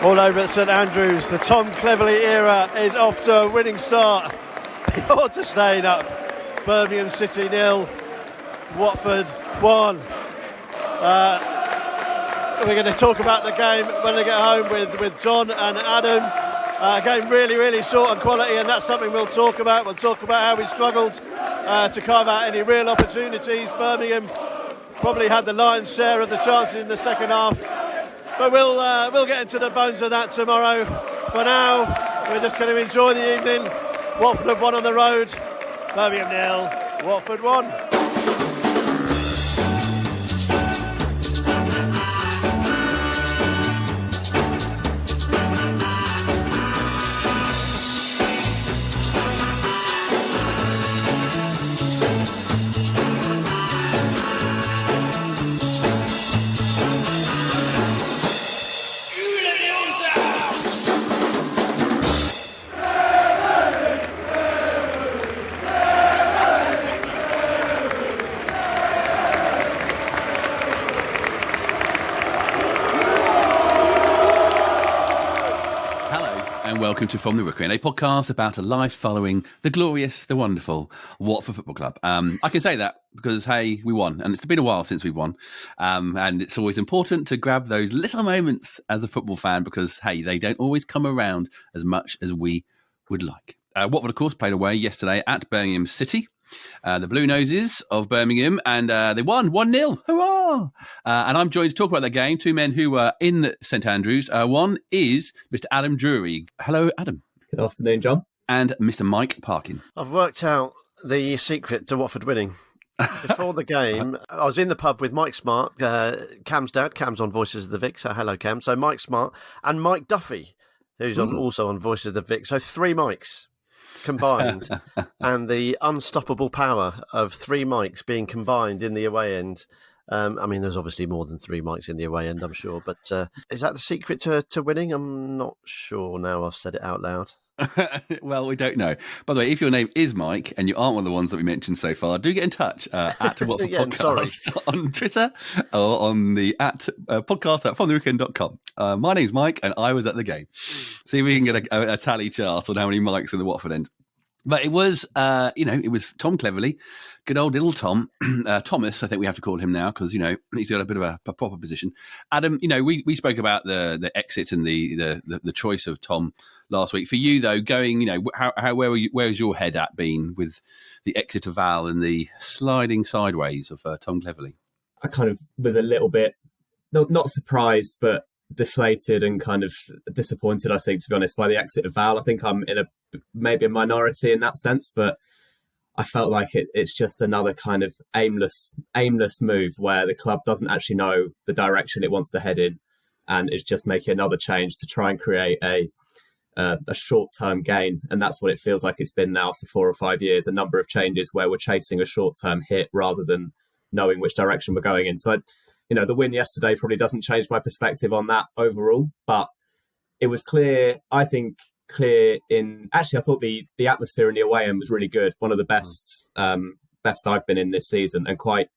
all over at St Andrews. The Tom Cleverley era is off to a winning start. They ought to stay up. Birmingham City 0, Watford 1. We're going to talk about the game when they get home with John and Adam. A game really short on quality, and that's something we'll talk about. We'll talk about how we struggled to carve out any real opportunities. Birmingham probably had the lion's share of the chances in the second half. But we'll get into the bones of that tomorrow. For now, we're just going to enjoy the evening. Watford have won on the road. Birmingham 0, Watford 1. Welcome to From the Rookery End, a podcast about a life following the glorious, the wonderful Watford Football Club. I can say that because, hey, we won, and it's been a while since we've won, and it's always important to grab those little moments as a football fan because, hey, they don't always come around as much as we would like. Watford, of course, played away yesterday at Birmingham City. The Blue Noses of Birmingham, and they won 1-0. Hurrah! And I'm joined to talk about that game. Two men who were in St Andrews. One is Mr. Adam Drury. Hello, Adam. Good afternoon, John. And Mr. Mike Parkin. I've worked out the secret to Watford winning. Before the game, I was in the pub with Mike Smart, Cam's dad. Cam's on Voices of the Vic, so hello, Cam. So Mike Smart and Mike Duffy, who's also on Voices of the Vic. So three Mikes combined, and the unstoppable power of three mics being combined in the away end. I mean, there's obviously more than three mics in the away end, I'm sure, but is that the secret to winning? I'm not sure now I've said it out loud. Well, we don't know. By the way, if your name is Mike and you aren't one of the ones that we mentioned so far, do get in touch at Watford Podcast on Twitter or on the podcast at fromtherookeryend.com. My name's Mike and I was at the game. See if we can get a tally chart on how many Mikes in the Watford end. But it was, it was Tom Cleverley, good old little Tom, Thomas, I think we have to call him now because, he's got a bit of a proper position. Adam, we spoke about the exit and the choice of Tom last week. For you, though, going, where's your head at been with the exit of Val and the sliding sideways of Tom Cleverley? I kind of was a little bit, not surprised, but deflated and kind of disappointed, I think, to be honest, by the exit of Val. I think I'm in maybe a minority in that sense, but I felt like it's just another kind of aimless move where the club doesn't actually know the direction it wants to head in, and it's just making another change to try and create a short-term gain. And that's what it feels like it's been now for 4 or 5 years, a number of changes where we're chasing a short-term hit rather than knowing which direction we're going in. So, the win yesterday probably doesn't change my perspective on that overall, but it was clear in... Actually, I thought the atmosphere in the away end was really good. One of the best I've been in this season, and quite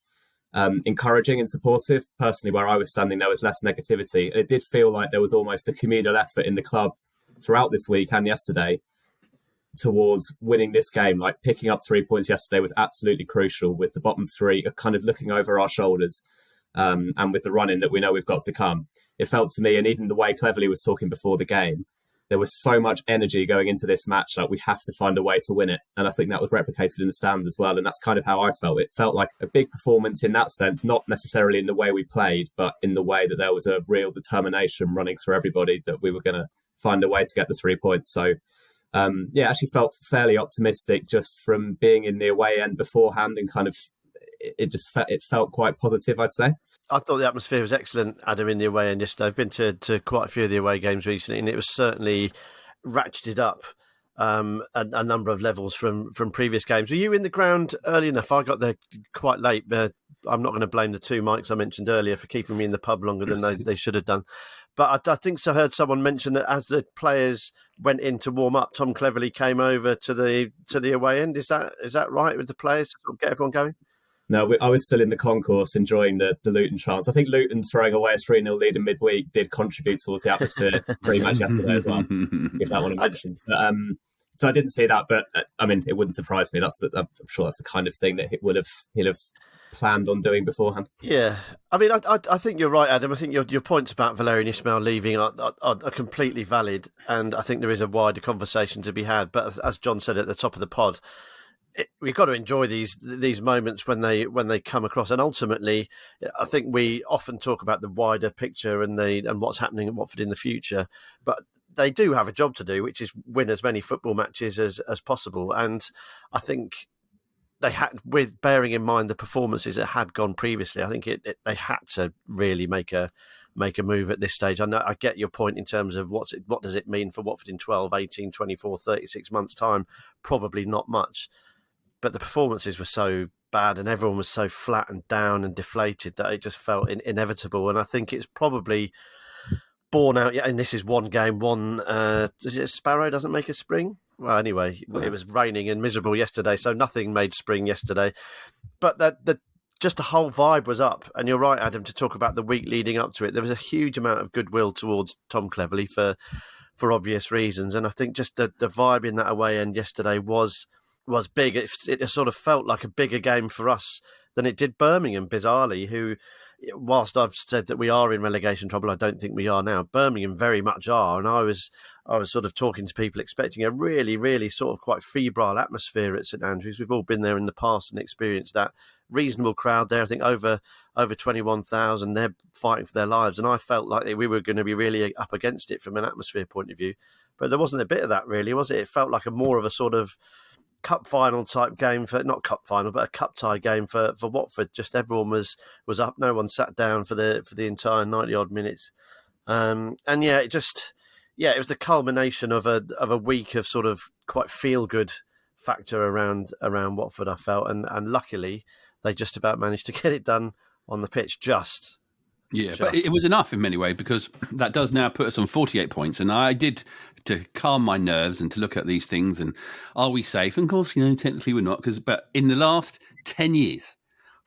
encouraging and supportive. Personally, where I was standing, there was less negativity. And it did feel like there was almost a communal effort in the club throughout this week and yesterday towards winning this game. Like picking up 3 points yesterday was absolutely crucial, with the bottom three kind of looking over our shoulders, and with the run-in that we know we've got to come. It felt to me, and even the way Cleverley was talking before the game, there was so much energy going into this match that we have to find a way to win it. And I think that was replicated in the stand as well. And that's kind of how I felt. It felt like a big performance in that sense, not necessarily in the way we played, but in the way that there was a real determination running through everybody that we were going to find a way to get the 3 points. So, actually felt fairly optimistic just from being in the away end beforehand, and kind of it felt quite positive, I'd say. I thought the atmosphere was excellent, Adam, in the away end yesterday. I've been to quite a few of the away games recently, and it was certainly ratcheted up a number of levels from previous games. Were you in the ground early enough? I got there quite late, but I'm not going to blame the two mics I mentioned earlier for keeping me in the pub longer than they should have done. But I think I heard someone mention that as the players went in to warm up, Tom Cleverley came over to the away end. Is that right with the players to get everyone going? No, I was still in the concourse enjoying the Luton chants. I think Luton throwing away a 3-0 lead in midweek did contribute towards the atmosphere pretty much yesterday as well, if that one I mentioned. But, so I didn't see that, but I mean, it wouldn't surprise me. I'm sure that's the kind of thing that he'll have planned on doing beforehand. Yeah, I mean, I think you're right, Adam. I think your points about Valérien Ismaël leaving are completely valid, and I think there is a wider conversation to be had. But as John said at the top of the pod, we've got to enjoy these moments when they come across, and ultimately, I think we often talk about the wider picture and what's happening at Watford in the future, but they do have a job to do, which is win as many football matches as possible. And I think they had, with bearing in mind the performances that had gone previously, I think they had to really make a move at this stage. I know I get your point in terms of what does it mean for Watford in 12, 18, 24, 36 months' time? Probably not much. But the performances were so bad and everyone was so flat and down and deflated that it just felt inevitable. And I think it's probably borne out. Yeah, and this is one game. Is it a sparrow doesn't make a spring? Well, anyway, it was raining and miserable yesterday, so nothing made spring yesterday. But just the whole vibe was up. And you're right, Adam, to talk about the week leading up to it. There was a huge amount of goodwill towards Tom Cleverley for obvious reasons. And I think just the vibe in that away end yesterday was big. It sort of felt like a bigger game for us than it did Birmingham, bizarrely, who, whilst I've said that we are in relegation trouble, I don't think we are now. Birmingham very much are, and I was sort of talking to people expecting a really, really sort of quite febrile atmosphere at St Andrews. We've all been there in the past and experienced that. Reasonable crowd there, I think over 21,000. They're fighting for their lives, and I felt like we were going to be really up against it from an atmosphere point of view. But there wasn't a bit of that, really, was it? It felt like more of a sort of cup final type game not cup final, but a cup tie game for Watford. Just everyone was up. No one sat down for the entire 90 odd minutes. And yeah, it was the culmination of a week of sort of quite feel good factor around Watford, I felt, and luckily they just about managed to get it done on the pitch. But it was enough in many ways, because that does now put us on 48 points. And I did, to calm my nerves and to look at these things and are we safe? And of course, technically we're not, but in the last 10 years,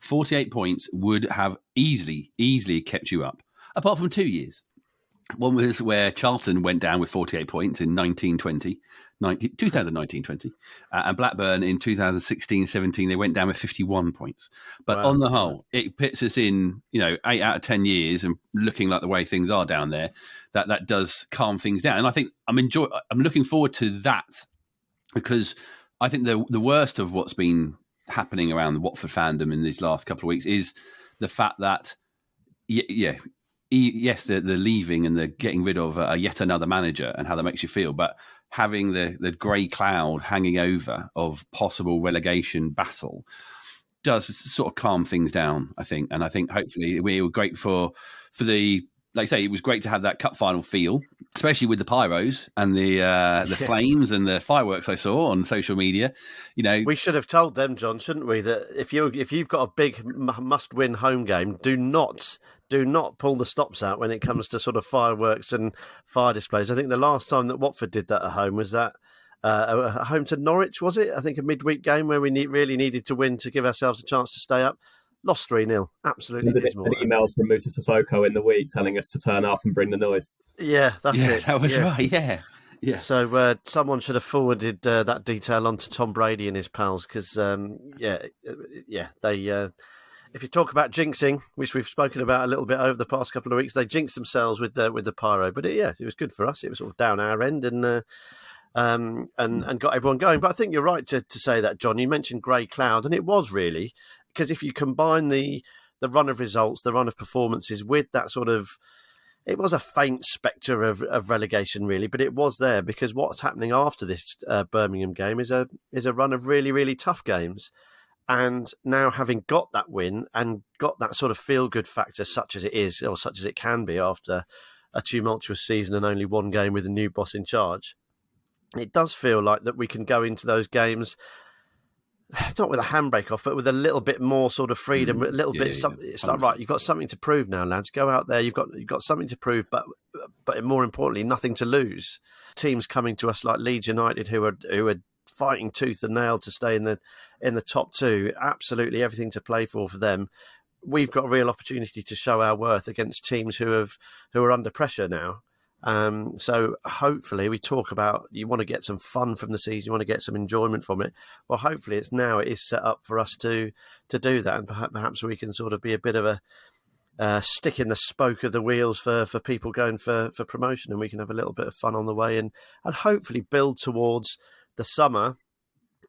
48 points would have easily kept you up, apart from 2 years. One was where Charlton went down with 48 points in 2019-20, and Blackburn in 2016-17, they went down with 51 points. But on the whole, it puts us in, 8 out of 10 years, and looking like the way things are down there, that does calm things down. And I think I'm looking forward to that, because I think the worst of what's been happening around the Watford fandom in these last couple of weeks is the fact that, yes, the leaving and the getting rid of yet another manager and how that makes you feel, but having the grey cloud hanging over of possible relegation battle does sort of calm things down, I think. And I think hopefully we were great for the, like I say, it was great to have that cup final feel, especially with the pyros and the flames and the fireworks I saw on social media. We should have told them, John, shouldn't we, that if you've got a big must-win home game, do not pull the stops out when it comes to sort of fireworks and fire displays. I think the last time that Watford did that at home was that home to Norwich, was it? I think a midweek game where we really needed to win to give ourselves a chance to stay up. Lost 3-0. Absolutely dismal. An email from Musa Sissoko in the week telling us to turn up and bring the noise. Yeah, that's it. That was right, yeah. So someone should have forwarded that detail on to Tom Brady and his pals, because, they... if you talk about jinxing, which we've spoken about a little bit over the past couple of weeks, they jinxed themselves with the pyro. But it was good for us. It was sort of down our end and got everyone going. But I think you're right to say that, John. You mentioned grey cloud, and it was really, because if you combine the run of results, the run of performances with that sort of, it was a faint spectre of relegation, really, but it was there, because what's happening after this Birmingham game is a run of really, really tough games. And now, having got that win and got that sort of feel-good factor, such as it is, or such as it can be after a tumultuous season and only one game with a new boss in charge, it does feel like that we can go into those games not with a handbrake off, but with a little bit more sort of freedom, a little bit. It's like, right, you've got something to prove now, lads. Go out there. You've got something to prove, but more importantly, nothing to lose. Teams coming to us like Leeds United, who are fighting tooth and nail to stay in the top two. Absolutely everything to play for them. We've got a real opportunity to show our worth against teams who are under pressure now. So hopefully we talk about you want to get some fun from the season, you want to get some enjoyment from it. Well, hopefully it is set up for us to do that, and perhaps we can sort of be a bit of a stick in the spoke of the wheels for people going for promotion, and we can have a little bit of fun on the way and hopefully build towards the summer.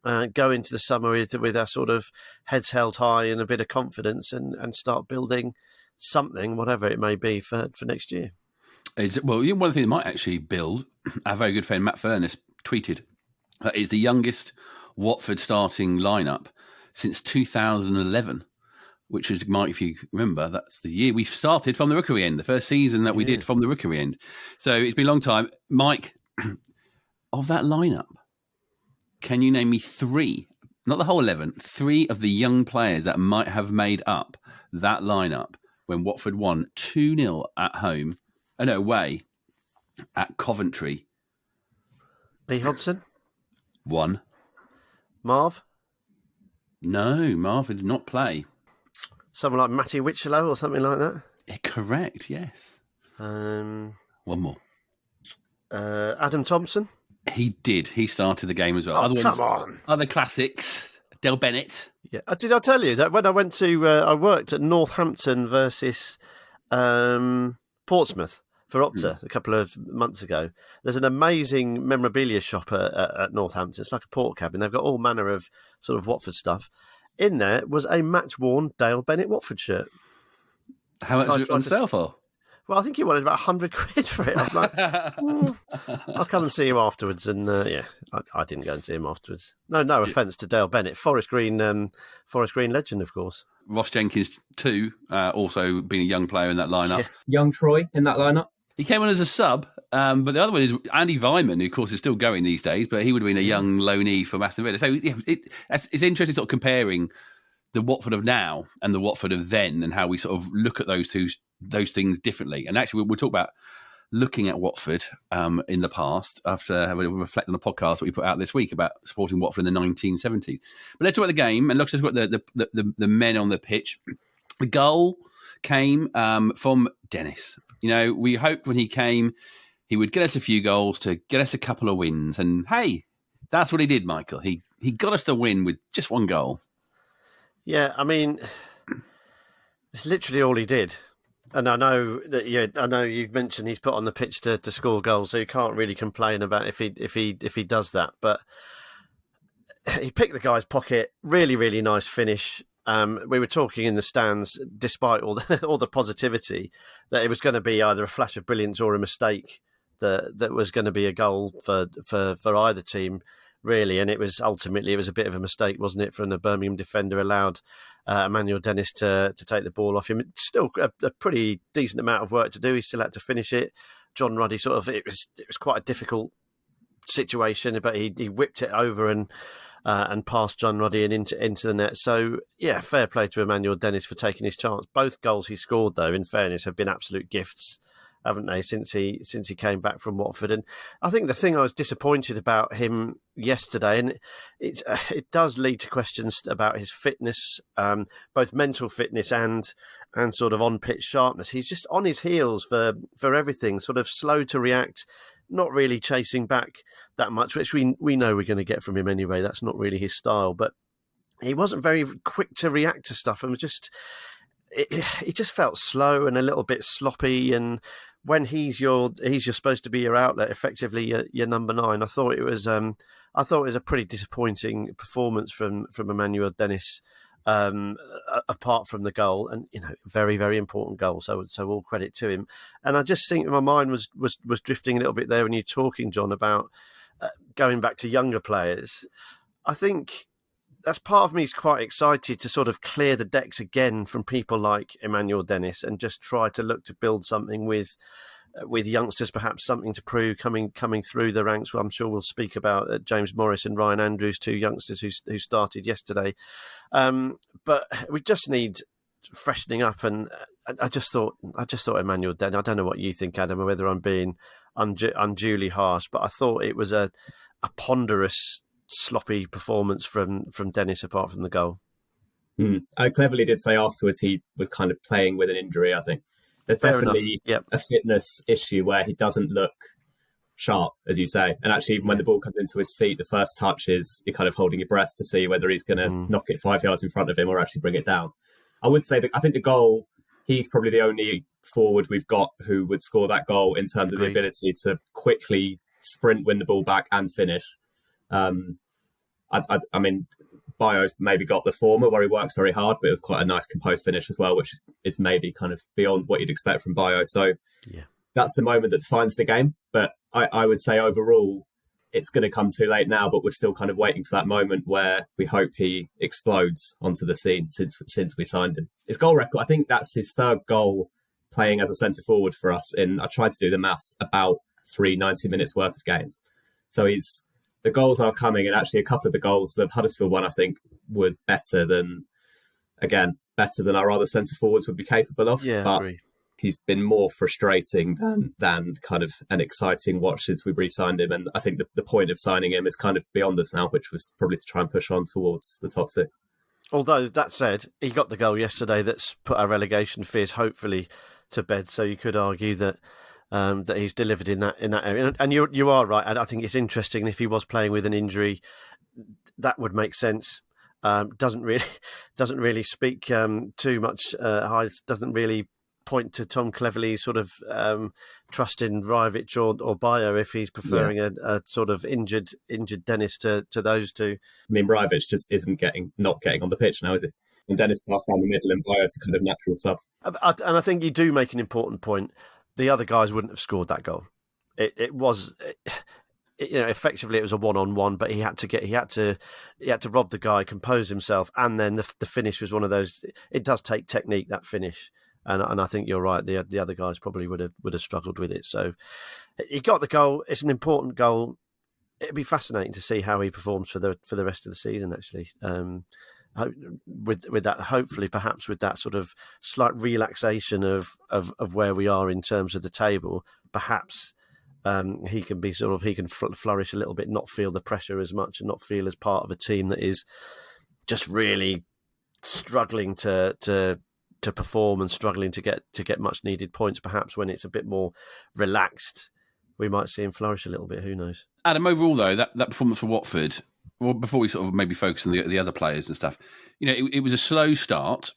Go into the summer with our sort of heads held high and a bit of confidence, and start building something, whatever it may be, for next year. Well, one thing that might actually build, our very good friend Matt Furness tweeted, is the youngest Watford starting lineup since 2011, which is, Mike, if you remember, that's the year we started From the Rookery End, the first season that we did From the Rookery End. So it's been a long time. Mike, of that lineup, can you name me three, not the whole 11, three of the young players that might have made up that lineup when Watford won 2-0 at home? Away at Coventry. Lee Hodgson? 1. Marv? No, Marv did not play. Someone like Matty Witchelow or something like that? Correct, yes. 1 more. Adam Thompson? He did. He started the game as well. Come on. Other classics. Del Bennett. Yeah. Did I tell you that when I went to... I worked at Northampton versus Portsmouth for Opta a couple of months ago. There's an amazing memorabilia shop at Northampton. It's like a port cabin. They've got all manner of sort of Watford stuff. In there was a match-worn Dale Bennett Watford shirt. How much was it on sale for? Well, I think he wanted about 100 quid for it. I was like, I'll come and see him afterwards. And I didn't go and see him afterwards. No offence to Dale Bennett. Forest Green legend, of course. Ross Jenkins, too, also being a young player in that lineup. Yeah. Young Troy in that lineup. He came on as a sub, but the other one is Andy Vyman, who, of course, is still going these days, but he would have been a young loanee from Aston Villa. So it's interesting sort of comparing the Watford of now and the Watford of then, and how we sort of look at those things differently. And actually, we'll talk about looking at Watford in the past after having reflect on the podcast that we put out this week about supporting Watford in the 1970s. But let's talk about the game, and let's just look at the men on the pitch. The goal came from Dennis. We hoped when he came, he would get us a few goals to get us a couple of wins. And hey, that's what he did, Michael. He got us the win with just one goal. Yeah, I mean, it's literally all he did. And I know that I know you've mentioned he's put on the pitch to score goals, so you can't really complain about if he does that. But he picked the guy's pocket. Really, really nice finish. We were talking in the stands, despite all the positivity, that it was going to be either a flash of brilliance or a mistake that was going to be a goal for either team, really. And it was ultimately a bit of a mistake, wasn't it, from the Birmingham defender, allowed Emmanuel Dennis to take the ball off him. It's still a pretty decent amount of work to do. He still had to finish it. John Ruddy it was quite a difficult situation, but he whipped it over and past John Ruddy and into the net. So, yeah, fair play to Emmanuel Dennis for taking his chance. Both goals he scored, though, in fairness, have been absolute gifts, haven't they, since he came back from Watford. And I think the thing I was disappointed about him yesterday, and it does lead to questions about his fitness, both mental fitness and sort of on-pitch sharpness. He's just on his heels for everything, sort of slow to react, not really chasing back that much, which we know we're going to get from him anyway. That's not really his style. But he wasn't very quick to react to stuff, and he just felt slow and a little bit sloppy. And when he's supposed to be your outlet, effectively your number 9, I thought it was a pretty disappointing performance from Emmanuel Dennis. Apart from the goal, and very, very important goal. So all credit to him. And I just think my mind was drifting a little bit there when you're talking, John, about going back to younger players. I think that's part of me is quite excited to sort of clear the decks again from people like Emmanuel Dennis and just try to look to build something with youngsters, perhaps something to prove coming through the ranks. Well, I'm sure we'll speak about James Morris and Ryan Andrews, 2 youngsters who started yesterday. But we just need freshening up. And I just thought Emmanuel Dennis, I don't know what you think, Adam, or whether I'm being unduly harsh, but I thought it was a ponderous sloppy performance from Dennis apart from the goal. Cleverley did say afterwards he was kind of playing with an injury, I think. There's definitely a fitness issue where he doesn't look sharp, as you say. And actually, even when the ball comes into his feet, the first touch is you're kind of holding your breath to see whether he's going to knock it 5 yards in front of him or actually bring it down. I would say that I think the goal, he's probably the only forward we've got who would score that goal in terms of the ability to quickly sprint, win the ball back and finish. I mean, Bio's maybe got the former where he works very hard, but it was quite a nice composed finish as well, which is maybe kind of beyond what you'd expect from Bio. So that's the moment that defines the game. But I would say overall, it's going to come too late now, but we're still kind of waiting for that moment where we hope he explodes onto the scene since we signed him. His goal record, I think that's his third goal playing as a centre forward for us in, I tried to do the maths, about 90 minutes worth of games. So the goals are coming, and actually a couple of the goals, the Huddersfield one, I think, was better than our other centre forwards would be capable of. Yeah, but I agree. He's been more frustrating than kind of an exciting watch since we re-signed him. And I think the point of signing him is kind of beyond us now, which was probably to try and push on towards the top six. Although, that said, he got the goal yesterday that's put our relegation fears hopefully to bed. So you could argue that that he's delivered in that area. And you are right. And I think it's interesting if he was playing with an injury, that would make sense. Doesn't really speak too much. Doesn't really point to Tom Cleverley's sort of trust in Rajvic or Bio if he's preferring a sort of injured Dennis to those two. I mean, Rajvic just isn't not getting on the pitch now, is he? And Dennis passed down the middle and Bio's the kind of natural sub. And I think you do make an important point. The other guys wouldn't have scored that goal. It was, effectively it was a 1-on-1, but he had to rob the guy, compose himself, and then the finish was one of those. It does take technique, that finish, and I think you're right. The other guys probably would have struggled with it. So he got the goal. It's an important goal. It'd be fascinating to see how he performs for the rest of the season. Actually. With that, hopefully, perhaps with that sort of slight relaxation of where we are in terms of the table, perhaps he can flourish a little bit, not feel the pressure as much, and not feel as part of a team that is just really struggling to perform and struggling to get much needed points. Perhaps when it's a bit more relaxed, we might see him flourish a little bit. Who knows? Adam, overall though, that performance for Watford. Well, before we sort of maybe focus on the other players and stuff, it was a slow start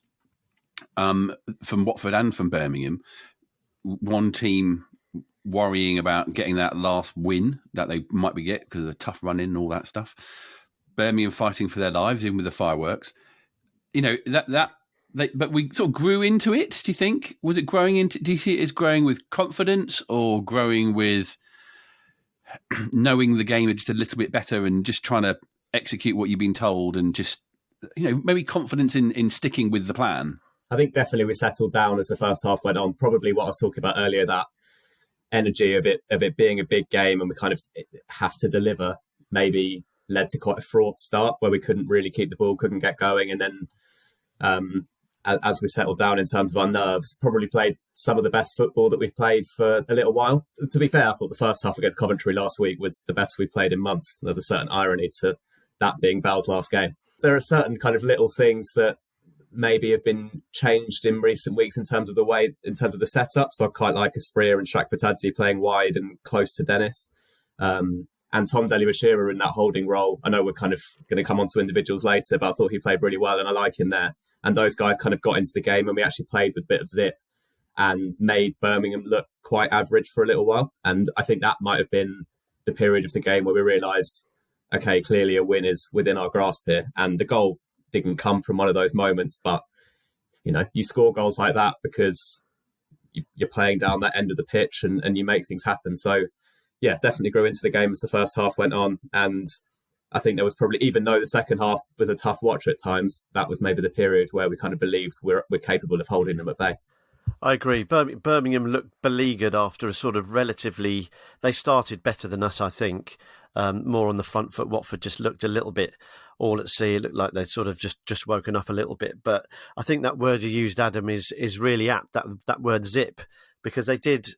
from Watford and from Birmingham. One team worrying about getting that last win that they might be get because of the tough run in and all that stuff. Birmingham fighting for their lives, even with the fireworks. But we sort of grew into it. Do you think? Was it growing into? Do you see it as growing with confidence or growing with knowing the game just a little bit better and just trying to execute what you've been told and just, maybe confidence in sticking with the plan? I think definitely we settled down as the first half went on. Probably what I was talking about earlier, that energy of it being a big game and we kind of have to deliver, maybe led to quite a fraught start where we couldn't really keep the ball, couldn't get going. And then as we settled down in terms of our nerves, probably played some of the best football that we've played for a little while. To be fair, I thought the first half against Coventry last week was the best we've played in months. There's a certain irony to that being Val's last game. There are certain kind of little things that maybe have been changed in recent weeks in terms of the setup. So I quite like Asprilla and Shaq Patadze playing wide and close to Dennis. And Tom Delibashira in that holding role. I know we're kind of going to come on to individuals later, but I thought he played really well and I like him there. And those guys kind of got into the game and we actually played with a bit of zip and made Birmingham look quite average for a little while. And I think that might have been the period of the game where we realised, okay, clearly a win is within our grasp here. And the goal didn't come from one of those moments, but, you score goals like that because you're playing down that end of the pitch and you make things happen. So, yeah, definitely grew into the game as the first half went on. And I think there was probably, even though the second half was a tough watch at times, that was maybe the period where we kind of believed we're capable of holding them at bay. I agree. Birmingham looked beleaguered after a sort of relatively... They started better than us, I think. More on the front foot. Watford just looked a little bit all at sea. It looked like they'd sort of just woken up a little bit. But I think that word you used, Adam, is really apt, that word zip, because they did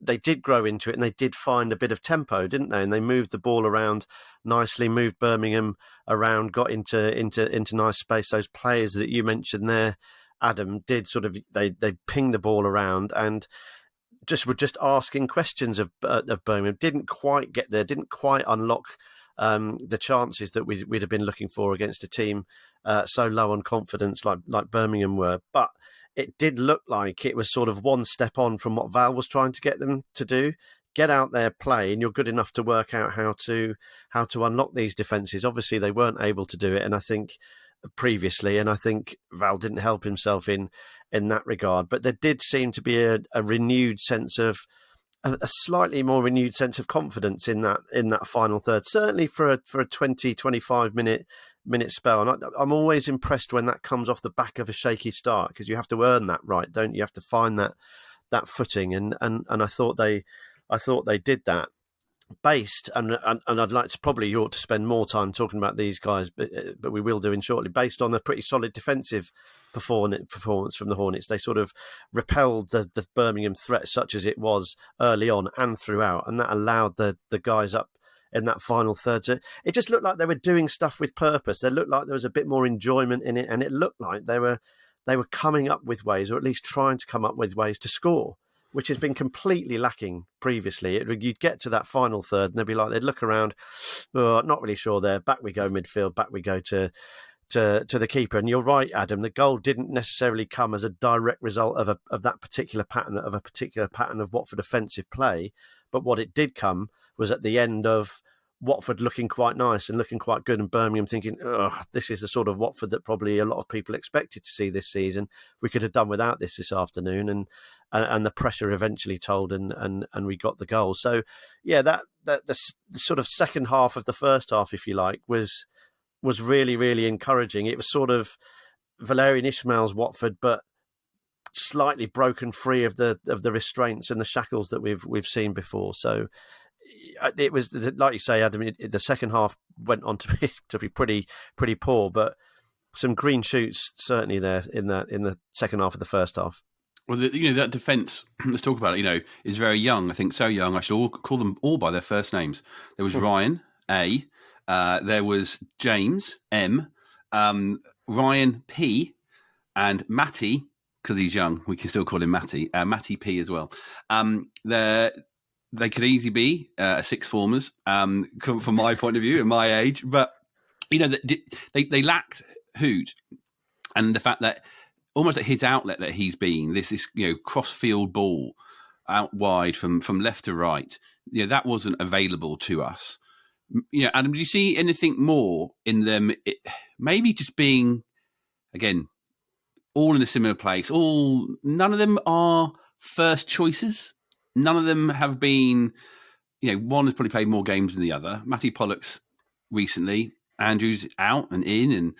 they did grow into it, and they did find a bit of tempo, didn't they? And they moved the ball around nicely, moved Birmingham around, got into nice space. Those players that you mentioned there, Adam, did sort of they pinged the ball around and were just asking questions of Birmingham. Didn't quite get there, didn't quite unlock the chances that we'd have been looking for against a team so low on confidence like Birmingham were. But it did look like it was sort of one step on from what Val was trying to get them to do. Get out there, play, and you're good enough to work out how to unlock these defences. Obviously, they weren't able to do it, and I think previously, and I think Val didn't help himself in that regard. But there did seem to be a renewed sense of a slightly more renewed sense of confidence in that final third. Certainly for a 20-25 minute spell. And I'm always impressed when that comes off the back of a shaky start, because you have to earn that right, don't you? You have to find that footing, and I thought they did that. Based, and I'd like to probably you ought to spend more time talking about these guys, but we will do in shortly. Based on a pretty solid defensive performance from the Hornets, they sort of repelled the Birmingham threat, such as it was early on and throughout, and that allowed the guys up in that final third. So it just looked like they were doing stuff with purpose. It looked like there was a bit more enjoyment in it, and it looked like they were coming up with ways, or at least trying to come up with ways to score, which has been completely lacking previously. You'd get to that final third and they'd look around, oh, not really sure there. Back we go midfield, back we go to the keeper. And you're right, Adam, the goal didn't necessarily come as a direct result of that particular pattern, of Watford offensive play. But what it did come was at the end of Watford looking quite nice and looking quite good, and Birmingham thinking, this is the sort of Watford that probably a lot of people expected to see this season. We could have done without this afternoon, and the pressure eventually told, and we got the goal. So, yeah, the sort of second half of the first half, if you like, was really, really encouraging. It was sort of Valérien Ismaël's Watford, but slightly broken free of the restraints and the shackles that we've seen before. So it was, like you say, Adam, the second half went on to be pretty poor, but some green shoots certainly there in the second half of the first half. Well, that defence, let's talk about it, is very young. I think so young, I should call them all by their first names. There was Ryan, A. There was James, M. Ryan, P. And Matty, because he's young, we can still call him Matty. Matty P as well. They could easily be sixth formers, from my point of view and my age. But, they lacked Hoot. And the fact that almost at his outlet that he's been, this cross-field ball out wide from left to right, that wasn't available to us. Adam, do you see anything more in them? Maybe just being, again, all in a similar place. None of them are first choices. None of them have been, one has probably played more games than the other. Matty Pollock's recently, Andrew's out and in, and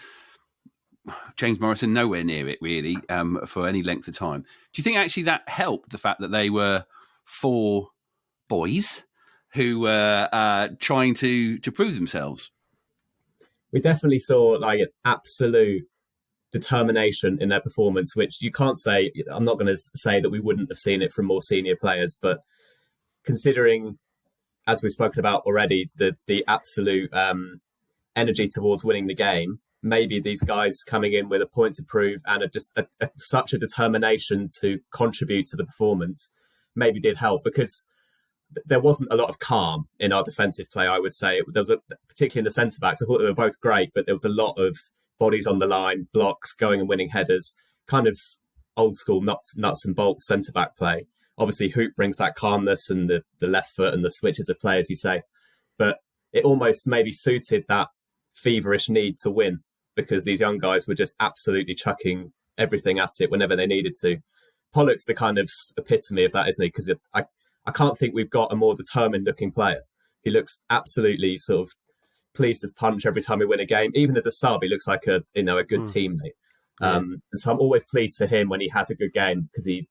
James Morrison nowhere near it really for any length of time. Do you think actually that helped, the fact that they were four boys who were trying to prove themselves? We definitely saw an absolute determination in their performance, which you can't say. I'm not going to say that we wouldn't have seen it from more senior players, but considering, as we've spoken about already, the absolute energy towards winning the game, maybe these guys coming in with a point to prove and such a determination to contribute to the performance maybe did help, because there wasn't a lot of calm in our defensive play, I would say. There was particularly in the centre-backs, I thought they were both great, but there was a lot of bodies on the line, blocks, going and winning headers, kind of old school nuts and bolts centre-back play. Obviously, Hoop brings that calmness and the left foot and the switches of play, as you say. But it almost maybe suited that feverish need to win, because these young guys were just absolutely chucking everything at it whenever they needed to. Pollock's the kind of epitome of that, isn't he? Because I can't think we've got a more determined looking player. He looks absolutely sort of pleased as punch every time we win a game. Even as a sub, he looks like a good teammate. Yeah. And so I'm always pleased for him when he has a good game, because he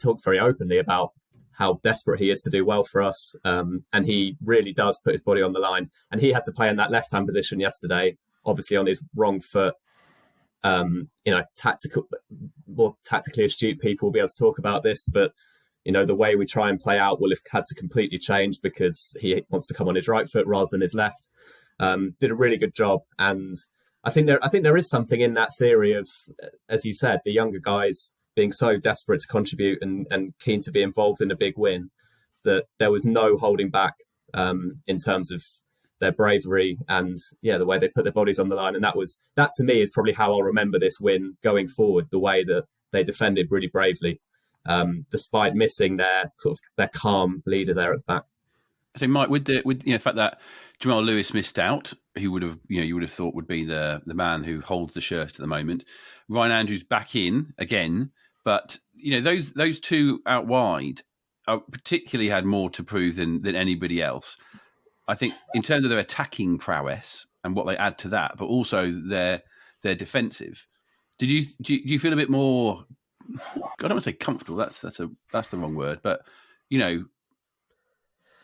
talked very openly about how desperate he is to do well for us. And he really does put his body on the line. And he had to play in that left-hand position yesterday, obviously on his wrong foot. More tactically astute people will be able to talk about this, but The way we try and play out will have had to completely change because he wants to come on his right foot rather than his left. Did a really good job, and I think there is something in that theory of, as you said, the younger guys being so desperate to contribute and keen to be involved in a big win, that there was no holding back in terms of their bravery and the way they put their bodies on the line. And that to me is probably how I'll remember this win going forward, the way that they defended really bravely, despite missing their calm leader there at the back. So Mike, with the fact that Jamal Lewis missed out, who would have you would have thought would be the man who holds the shirt at the moment. Ryan Andrews back in again, but those two out wide particularly had more to prove than anybody else. I think in terms of their attacking prowess and what they add to that, but also their defensive. Do you feel a bit more? I don't want to say comfortable. That's the wrong word, but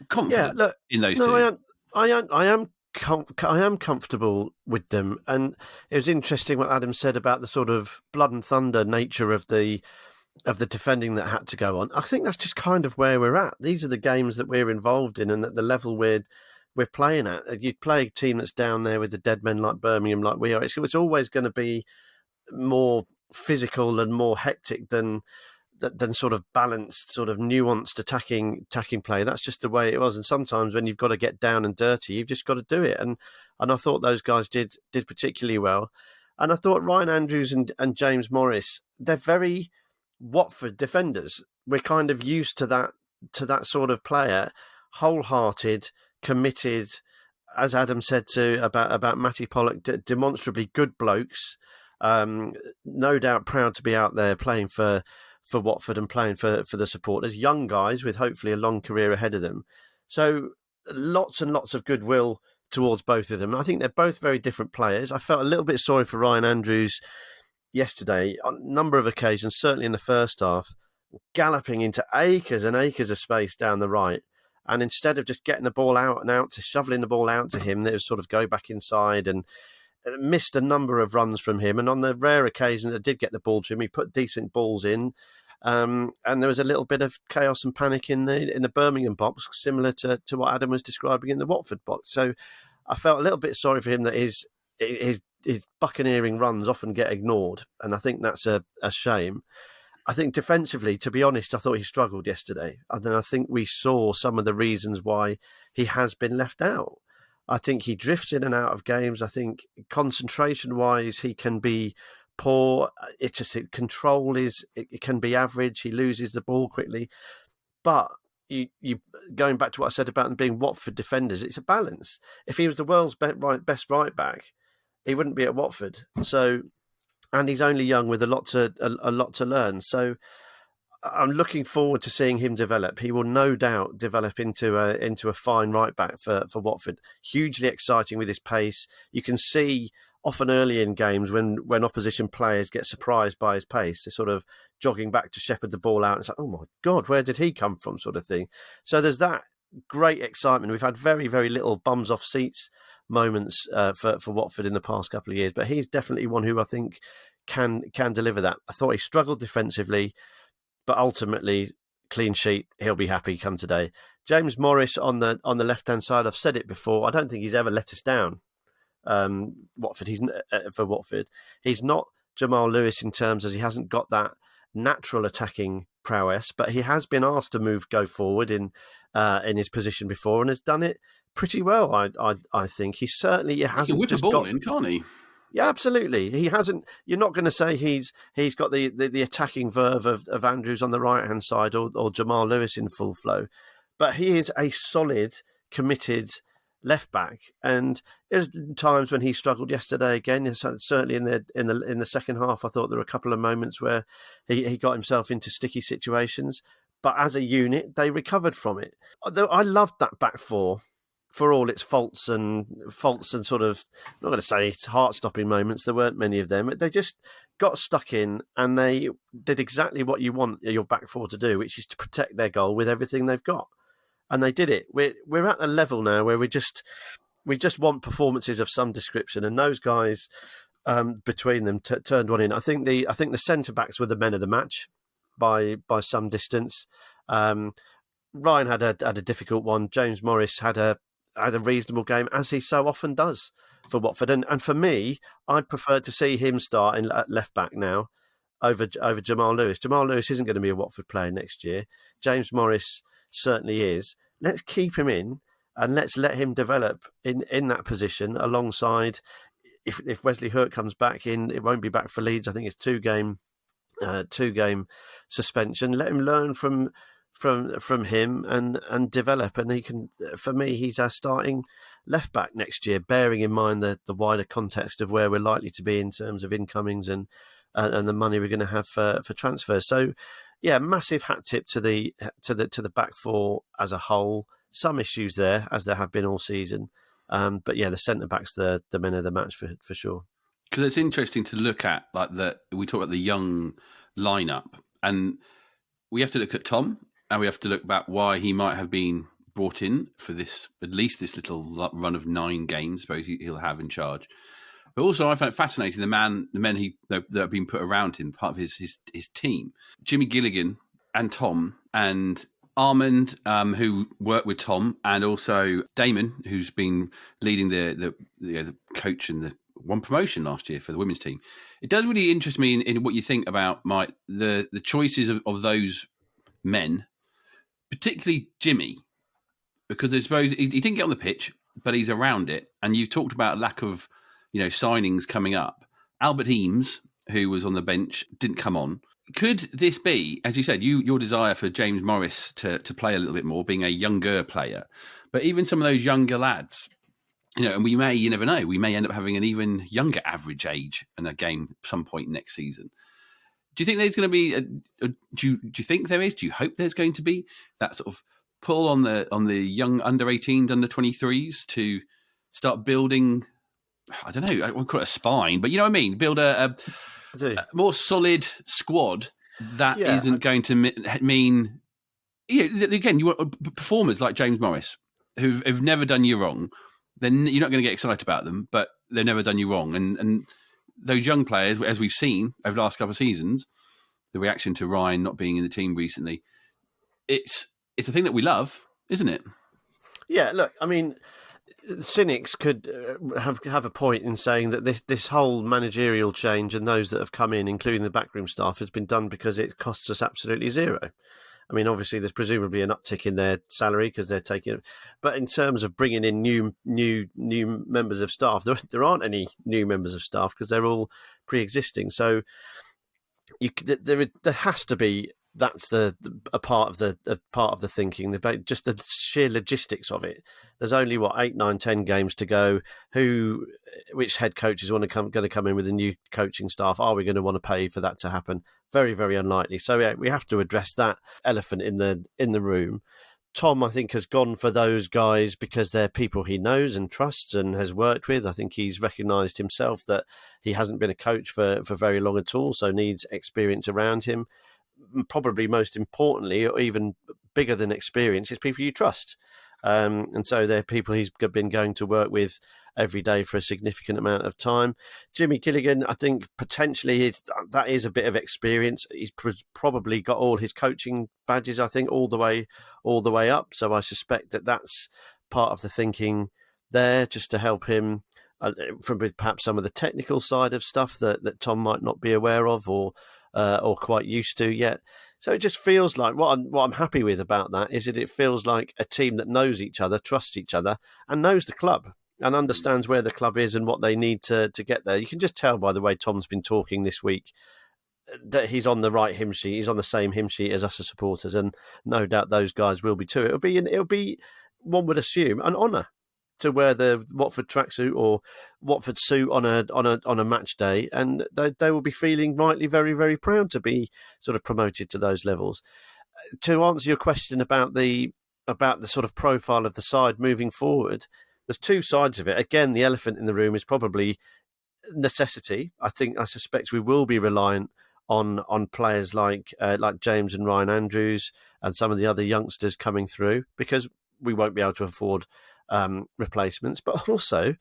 confident in those two. I am comfortable with them, and it was interesting what Adam said about the sort of blood and thunder nature of the defending that had to go on. I think that's just kind of where we're at. These are the games that we're involved in, and at the level we're playing at. You play a team that's down there with the dead men like Birmingham, like we are. It's always going to be more physical and more hectic than sort of balanced, sort of nuanced attacking play. That's just the way it was. And sometimes when you've got to get down and dirty, you've just got to do it. And I thought those guys did particularly well. And I thought Ryan Andrews and James Morris, they're very Watford defenders. We're kind of used to that sort of player, wholehearted, committed, as Adam said about Matty Pollock, demonstrably good blokes. No doubt proud to be out there playing for Watford and playing for the supporters, young guys with hopefully a long career ahead of them. So lots and lots of goodwill towards both of them. I think they're both very different players. I felt a little bit sorry for Ryan Andrews yesterday on a number of occasions, certainly in the first half, galloping into acres and acres of space down the right. And instead of just getting the ball out and out, to shoveling the ball out to him, they would sort of go back inside and missed a number of runs from him. And on the rare occasion that did get the ball to him, he put decent balls in. And there was a little bit of chaos and panic in the Birmingham box, similar to what Adam was describing in the Watford box. So I felt a little bit sorry for him that his buccaneering runs often get ignored, and I think that's a shame. I think defensively, to be honest, I thought he struggled yesterday. And then I think we saw some of the reasons why he has been left out. I think he drifts in and out of games. I think concentration-wise, he can be poor. It's just control it can be average. He loses the ball quickly. But you going back to what I said about them being Watford defenders, it's a balance. If he was the world's best right back, he wouldn't be at Watford. So, and he's only young with a lot to learn. So I'm looking forward to seeing him develop. He will no doubt develop into a fine right back for Watford. Hugely exciting with his pace. You can see often early in games when opposition players get surprised by his pace, they're sort of jogging back to shepherd the ball out. It's like, oh my God, where did he come from, sort of thing. So there's that great excitement. We've had very, very little bums off seats moments for Watford in the past couple of years, but he's definitely one who I think can deliver that. I thought he struggled defensively, but ultimately clean sheet. He'll be happy come today. James Morris on the left hand side. I've said it before. I don't think he's ever let us down. Watford. For Watford. He's not Jamal Lewis in terms as he hasn't got that natural attacking prowess, but he has been asked to go forward in his position before and has done it pretty well. I think he certainly hasn't. He can whip a ball in, can't he? Yeah, absolutely. He hasn't. You're not going to say he's got the attacking verve of Andrews on the right hand side or Jamal Lewis in full flow, but he is a solid, committed left back. And there's times when he struggled yesterday again. Certainly in the second half, I thought there were a couple of moments where he got himself into sticky situations. But as a unit, they recovered from it. I loved that back four. For all its faults and sort of, I'm not going to say it's heart-stopping moments, there weren't many of them. They just got stuck in and they did exactly what you want your back four to do, which is to protect their goal with everything they've got. And they did it. We're at a level now where we just want performances of some description, and those guys between them turned one in. I think the centre-backs were the men of the match by some distance. Ryan had a difficult one. James Morris had a reasonable game, as he so often does for Watford. And for me, I'd prefer to see him start at left back now over Jamal Lewis. Jamal Lewis isn't going to be a Watford player next year. James Morris certainly is. Let's keep him in and let's let him develop in that position alongside. If Wesley Hurt comes back in, it won't be back for Leeds. I think it's two game suspension. Let him learn from him and develop, and he can. For me, he's our starting left back next year, bearing in mind the wider context of where we're likely to be in terms of incomings and the money we're going to have for transfers. So, yeah, massive hat tip to the back four as a whole. Some issues there, as there have been all season, but yeah, the centre backs the men of the match for sure. Because it's interesting to look at we talk about the young lineup, and we have to look at Tom. And we have to look back why he might have been brought in for at least this little run of 9 games, suppose he'll have in charge. But also, I find it fascinating the men that have been put around him, part of his team. Jimmy Gilligan and Tom and Armand, who worked with Tom, and also Damon, who's been leading the coach and the one promotion last year for the women's team. It does really interest me in what you think about the choices of those men. Particularly Jimmy, because I suppose he didn't get on the pitch, but he's around it. And you've talked about a lack of, signings coming up. Albert Eames, who was on the bench, didn't come on. Could this be, as you said, your desire for James Morris to play a little bit more, being a younger player, but even some of those younger lads, and you never know, we may end up having an even younger average age in a game at some point next season. Do you think there's going to be? Do you think there is? Do you hope there's going to be that sort of pull on the young under 18s, under 23s to start building? I don't know. I won't call it a spine, but you know what I mean. Build a more solid squad that isn't going to mean. Again, you want performers like James Morris who've never done you wrong. Then you're not going to get excited about them, but they've never done you wrong, and those young players, as we've seen over the last couple of seasons, the reaction to Ryan not being in the team recently, it's a thing that we love, isn't it? Yeah, look, I mean, cynics could have a point in saying that this whole managerial change and those that have come in, including the backroom staff, has been done because it costs us absolutely zero. I mean, obviously, there's presumably an uptick in their salary because they're taking it. But in terms of bringing in new members of staff, there aren't any new members of staff because they're all pre-existing. So there has to be. That's a part of the thinking. Just the sheer logistics of it. There's only 8, 9, 10 games to go. Which head coaches going to come in with a new coaching staff? Are we going to want to pay for that to happen? Very, very unlikely. So yeah, we have to address that elephant in the room. Tom, I think, has gone for those guys because they're people he knows and trusts and has worked with. I think he's recognised himself that he hasn't been a coach for very long at all, so needs experience around him. Probably most importantly, or even bigger than experience, is people you trust. And so they're people he's been going to work with every day for a significant amount of time. Jimmy Gilligan, I think potentially that is a bit of experience. He's probably got all his coaching badges, I think, all the way up. So I suspect that's part of the thinking there, just to help him from perhaps some of the technical side of stuff that Tom might not be aware of or quite used to yet. So it just feels like what I'm happy with about that is that it feels like a team that knows each other, trusts each other, and knows the club and understands where the club is and what they need to get there. You can just tell by the way Tom's been talking this week that he's on the right hymn sheet. He's on the same hymn sheet as us as supporters, and no doubt those guys will be too. It'll be one would assume an honour to wear the Watford tracksuit or Watford suit on a match day, and they will be feeling rightly very, very proud to be sort of promoted to those levels. To answer your question about the sort of profile of the side moving forward, there's two sides of it. Again, the elephant in the room is probably necessity. I suspect we will be reliant on players like James and Ryan Andrews and some of the other youngsters coming through, because we won't be able to afford replacements. But also,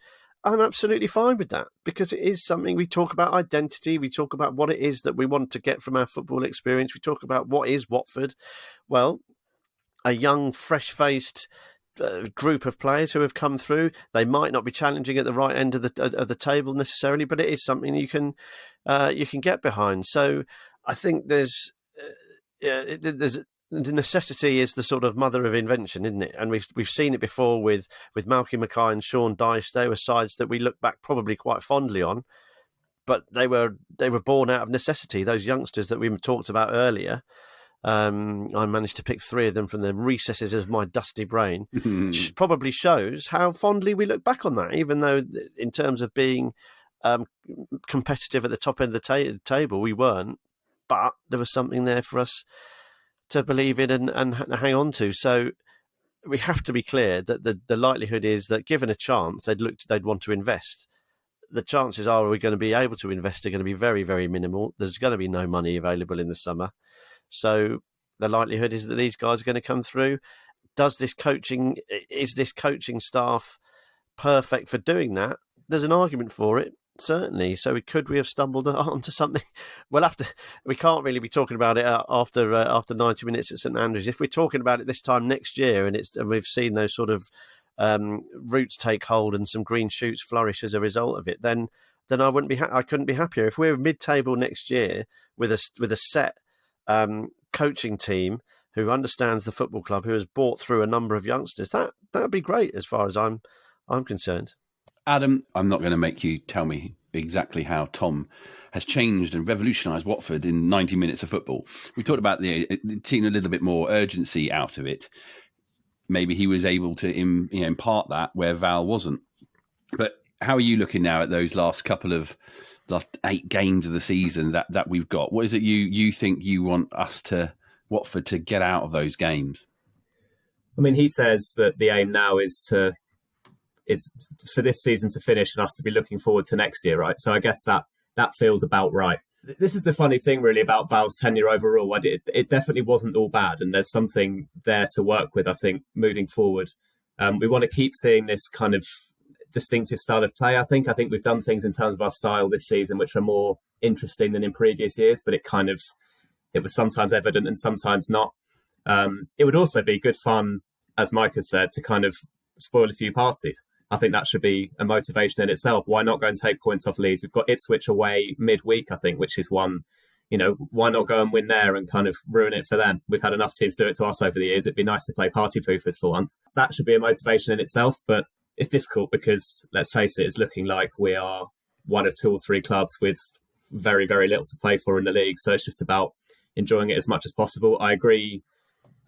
I'm absolutely fine with that, because it is something. We talk about identity, we talk about what it is that we want to get from our football experience, we talk about what is Watford. Well, a young, fresh-faced group of players who have come through. They might not be challenging at the right end of the table necessarily, but it is something you can get behind. So I think there's the necessity is the sort of mother of invention, isn't it? And we've seen it before with Malky Mackay and Sean Dyche. They were sides that we look back probably quite fondly on, but they were born out of necessity. Those youngsters that we talked about earlier. I managed to pick 3 of them from the recesses of my dusty brain, which probably shows how fondly we look back on that, even though in terms of being competitive at the top end of the table, we weren't. But there was something there for us to believe in and hang on to. So we have to be clear that the likelihood is that given a chance, they'd want to invest. The chances are we going to be able to invest are going to be very, very minimal. There's going to be no money available in the summer. So the likelihood is that these guys are going to come through. Is this coaching staff perfect for doing that? There's an argument for it, certainly. So could we have stumbled onto something? We can't really be talking about it after 90 minutes at St Andrews. If we're talking about it this time next year and we've seen those sort of roots take hold and some green shoots flourish as a result of it, then I wouldn't be. I couldn't be happier. If we're mid-table next year with a set coaching team who understands the football club, who has brought through a number of youngsters, that would be great as far as I'm concerned. Adam, I'm not going to make you tell me exactly how Tom has changed and revolutionised Watford in 90 minutes of football. We talked about the team a little bit more urgency out of it. Maybe he was able to impart that where Val wasn't. But how are you looking now at those last 8 games of the season that we've got? What is it you think you want Watford to get out of those games? I mean, he says that the aim now is for this season to finish and us to be looking forward to next year, right? So I guess that feels about right. This is the funny thing really about Val's tenure overall. It definitely wasn't all bad, and there's something there to work with, I think, moving forward. We want to keep seeing this kind of distinctive style of play. I think we've done things in terms of our style this season which are more interesting than in previous years, but it was sometimes evident and sometimes not. It would also be good fun, as Mike has said, to kind of spoil a few parties. I think that should be a motivation in itself. Why not go and take points off Leeds? We've got Ipswich away midweek, I think, which is one, why not go and win there and kind of ruin it for them? We've had enough teams do it to us over the years. It'd be nice to play party poofers for once. That should be a motivation in itself, but it's difficult because, let's face it, it's looking like we are one of 2 or 3 clubs with very, very little to play for in the league. So it's just about enjoying it as much as possible. I agree,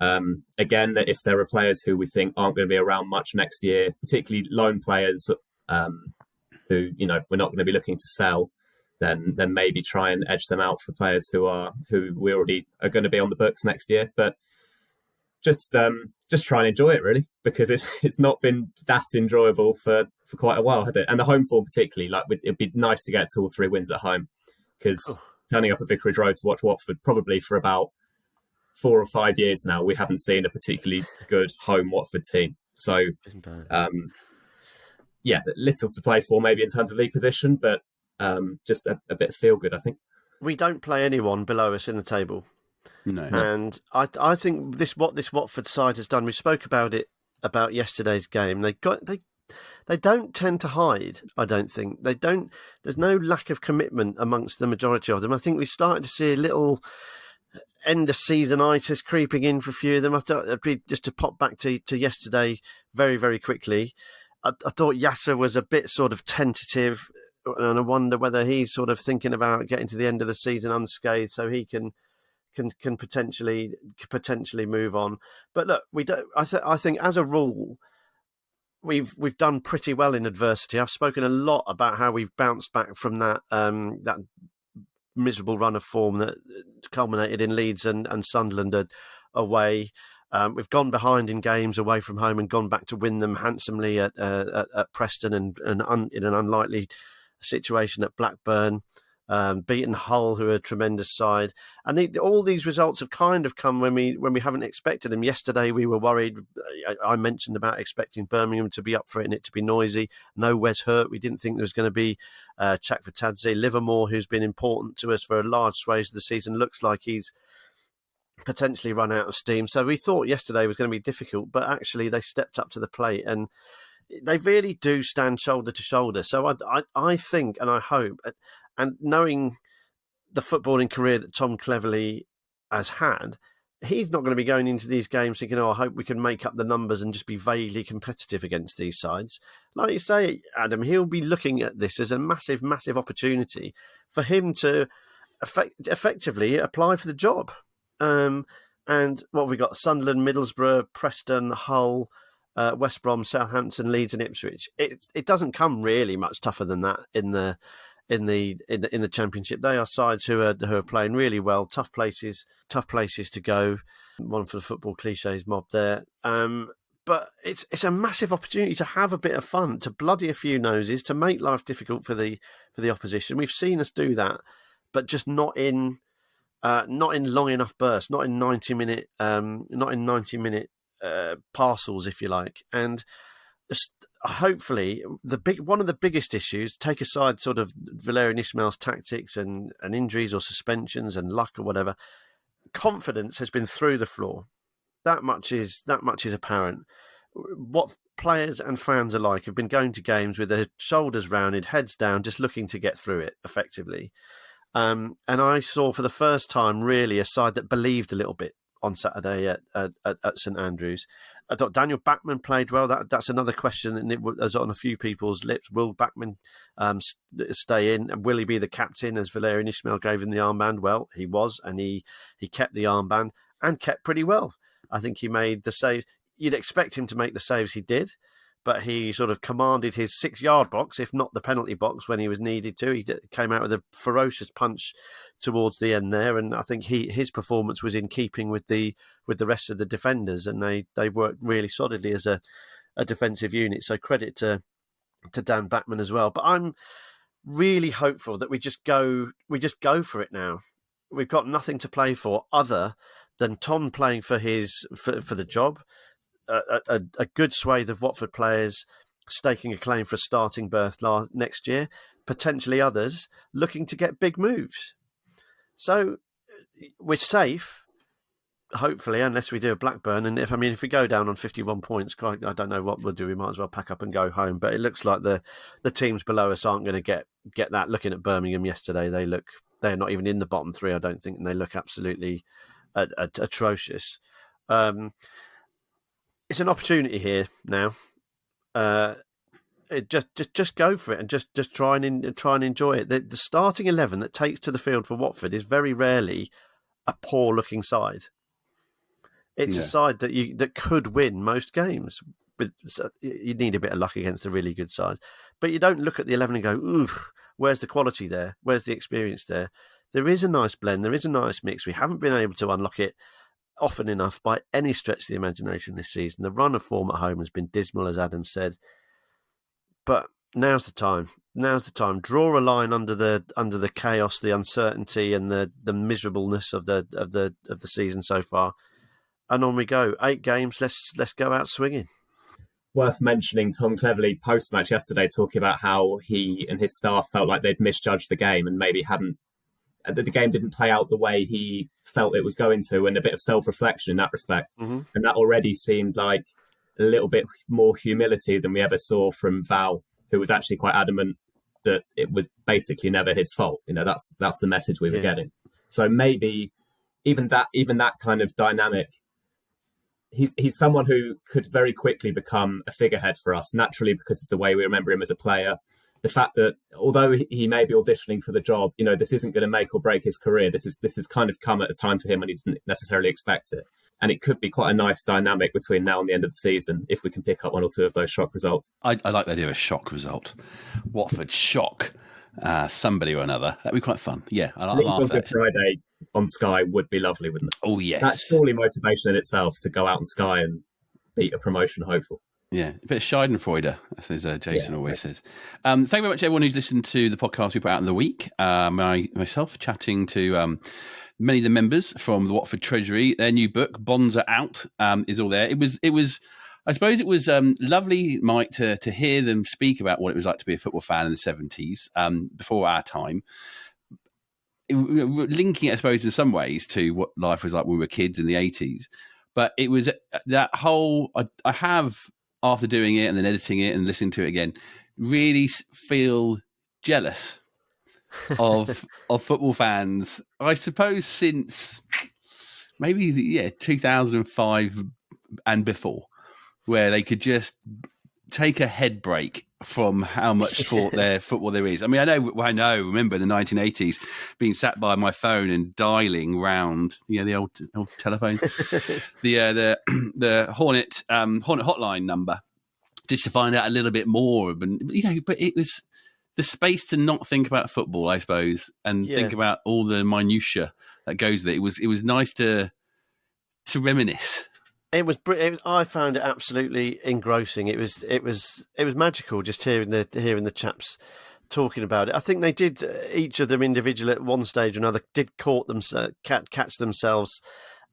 again, that if there are players who we think aren't going to be around much next year, particularly loan players who, we're not going to be looking to sell, then maybe try and edge them out for players who we already are going to be on the books next year. But just try and enjoy it, really, because it's not been that enjoyable for quite a while, has it? And the home form particularly, it'd be nice to get 2 or 3 wins at home, because turning up at Vicarage Road to watch Watford probably for about 4 or 5 years now, we haven't seen a particularly good home Watford team. So, little to play for maybe in terms of league position, but just a bit of feel good, I think. We don't play anyone below us in the table. No. And I think what this Watford side has done, we spoke about yesterday's game. They don't tend to hide, I don't think. There's no lack of commitment amongst the majority of them. I think we started to see a little end of seasonitis creeping in for a few of them. I thought just to pop back to yesterday very, very quickly. I thought Yasser was a bit sort of tentative, and I wonder whether he's sort of thinking about getting to the end of the season unscathed so he can potentially move on. But look, we don't. I think as a rule, we've done pretty well in adversity. I've spoken a lot about how we've bounced back from that miserable run of form that culminated in Leeds and Sunderland away. We've gone behind in games away from home and gone back to win them handsomely at Preston and in an unlikely situation at Blackburn. Beaten Hull, who are a tremendous side, and all these results have kind of come when we haven't expected them. Yesterday we were worried. I mentioned about expecting Birmingham to be up for it and it to be noisy. No Wes Hurt. We didn't think there was going to be Chakvetadze. Livermore, who's been important to us for a large swathe of the season, looks like he's potentially run out of steam. So we thought yesterday was going to be difficult, but actually they stepped up to the plate and they really do stand shoulder to shoulder. So I think and I hope, and knowing the footballing career that Tom Cleverley has had, he's not going to be going into these games thinking, I hope we can make up the numbers and just be vaguely competitive against these sides. Like you say, Adam, he'll be looking at this as a massive, massive opportunity for him to effectively apply for the job. And what have we got? Sunderland, Middlesbrough, Preston, Hull, West Brom, Southampton, Leeds, and Ipswich. It doesn't come really much tougher than that in the Championship. They are sides who are playing really well. Tough places to go. One for the football cliches mob there. But it's a massive opportunity to have a bit of fun, to bloody a few noses, to make life difficult for the opposition. We've seen us do that, but just not in long enough bursts, not in 90-minute parcels, if you like. And hopefully, one of the biggest issues, take aside sort of Valérien Ismaël's tactics and injuries or suspensions and luck or whatever, confidence has been through the floor. That much is apparent. What players and fans alike have been going to games with their shoulders rounded, heads down, just looking to get through it effectively. And I saw for the first time really a side that believed a little bit on Saturday at St Andrews. I thought Daniel Bachmann played well. That's another question that was on a few people's lips. Will Bachmann stay in? And will he be the captain as Valérien Ismaël gave him the armband? Well, he was, and he kept the armband and kept pretty well. I think he made the saves. You'd expect him to make the saves he did, but he sort of commanded his 6-yard box, if not the penalty box, when he was needed to. He came out with a ferocious punch towards the end there, and I think his performance was in keeping with the rest of the defenders, and they worked really solidly as a defensive unit. So credit to Dan Bachmann as well. But I'm really hopeful that we just go for it now. We've got nothing to play for other than Tom playing for the job. A good swathe of Watford players staking a claim for a starting berth next year, potentially others looking to get big moves. So we're safe, hopefully, unless we do a Blackburn. And if we go down on 51 points, I don't know what we'll do. We might as well pack up and go home. But it looks like the teams below us aren't going to get that. Looking at Birmingham yesterday, they're not even in the bottom three, I don't think, and they look absolutely atrocious. It's an opportunity here now. Just go for it and just try and enjoy it. The starting 11 that takes to the field for Watford is very rarely a poor looking side. It's a side that could win most games. You need a bit of luck against a really good side, but you don't look at the 11 and go, "Oof, where's the quality there? Where's the experience there?" There is a nice blend. There is a nice mix. We haven't been able to unlock it often enough by any stretch of the imagination this season. The run of form at home has been dismal, as Adam said. But now's the time. Draw a line under the chaos, the uncertainty, and the miserableness of the season so far. And on we go. 8 games. Let's go out swinging. Worth mentioning Tom Cleverley post-match yesterday talking about how he and his staff felt like they'd misjudged the game and maybe the game didn't play out the way he felt it was going to, and a bit of self-reflection in that respect. Mm-hmm. And that already seemed like a little bit more humility than we ever saw from Val, who was actually quite adamant that it was basically never his fault. That's the message we were getting. So maybe even that kind of dynamic, he's someone who could very quickly become a figurehead for us, naturally, because of the way we remember him as a player. The fact that although he may be auditioning for the job, this isn't going to make or break his career. This has kind of come at a time for him when he didn't necessarily expect it. And it could be quite a nice dynamic between now and the end of the season if we can pick up 1 or 2 of those shock results. I like the idea of a shock result. Watford shock somebody or another. That'd be quite fun. Yeah, I laugh at that. Friday on Sky would be lovely, wouldn't it? Oh, yes. That's surely motivation in itself to go out on Sky and beat a promotion hopeful. Yeah, a bit of Schadenfreude, as Jason always says. Thank you very much, everyone who's listened to the podcast we put out in the week. Myself chatting to many of the members from the Watford Treasury. Their new book, Bonds Are Out, is all there. It was. I suppose it was lovely, Mike, to hear them speak about what it was like to be a football fan in the 70s, before our time. linking it, I suppose, in some ways to what life was like when we were kids in the 80s. But it was that whole, I have, after doing it and then editing it and listening to it again, really feel jealous of football fans, I suppose, since maybe 2005 and before, where they could just take a head break from how much football there is. I mean, I know. Remember in the 1980s, being sat by my phone and dialing round, the old telephone, the Hornet hotline number, just to find out a little bit more. But it was the space to not think about football, I suppose, and think about all the minutiae that goes there. It was nice to reminisce. It was. I found it absolutely engrossing. It was magical just hearing the chaps talking about it. I think they did, each of them individually at one stage or another, did catch themselves,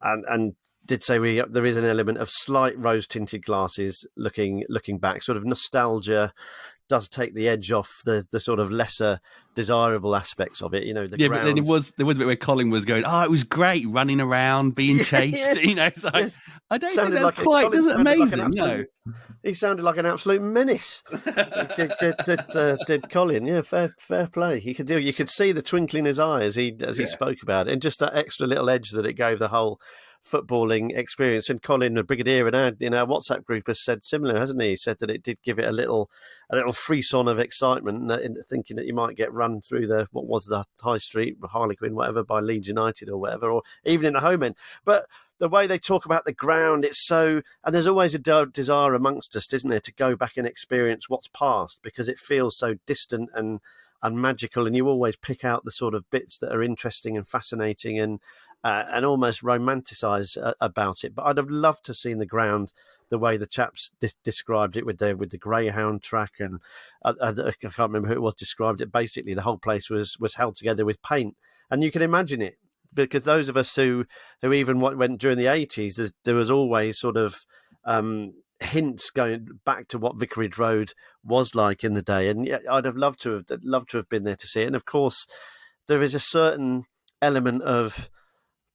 and did say there is an element of slight rose tinted glasses looking back, sort of nostalgia. Does take the edge off the sort of lesser desirable aspects of it, But then there was a bit where Colin was going, "Oh, it was great running around, being chased." So I don't think that's quite amazing. He sounded like an absolute menace. did Colin? Yeah, fair play. You could see the twinkle in his eye as he spoke about it, and just that extra little edge that it gave the whole footballing experience. And Colin, the Brigadier in our WhatsApp group, has said similar, hasn't he? He said that it did give it a little frisson of excitement, thinking that you might get run through the High Street, Harlequin, whatever, by Leeds United or whatever, or even in the home end. But the way they talk about the ground, it's so, and there's always a desire amongst us, isn't there, to go back and experience what's past, because it feels so distant and magical, and you always pick out the sort of bits that are interesting and fascinating and almost romanticize about it. But I'd have loved to have seen the ground the way the chaps described it with the greyhound track, and I can't remember who it was described it. Basically, the whole place was held together with paint, and you can imagine it, because those of us who even went during the 80s, there was always sort of hints going back to what Vicarage Road was like in the day, and I'd have loved to have been there to see it. And of course, there is a certain element of